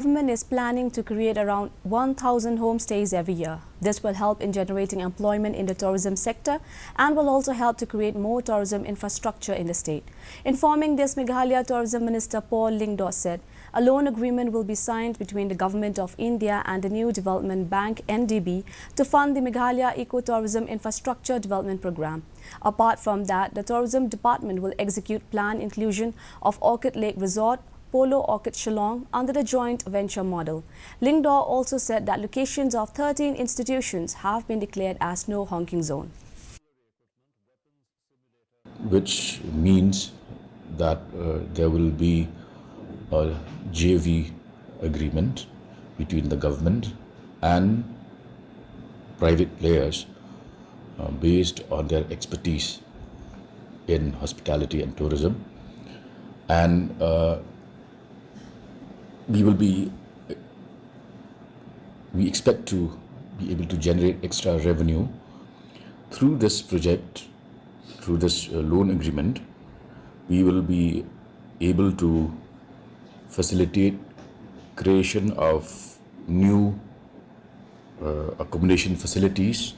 Government is planning to create around 1,000 homestays every year. This will help in generating employment in the tourism sector and will also help to create more tourism infrastructure in the state. Informing this, Meghalaya Tourism Minister Paul Lyngdoh said a loan agreement will be signed between the Government of India and the New Development Bank (NDB) to fund the Meghalaya Eco-Tourism Infrastructure Development Program. Apart from that, the Tourism Department will execute planned inclusion of Orchid Lake Resort, Polo Orchid Shillong under the joint venture model. Lyngdoh also said that locations of 13 institutions have been declared as no honking zone. Which means that there will be a JV agreement between the government and private players based on their expertise in hospitality and tourism, and we expect to be able to generate extra revenue through this project, through this loan agreement. We will be able to facilitate creation of new accommodation facilities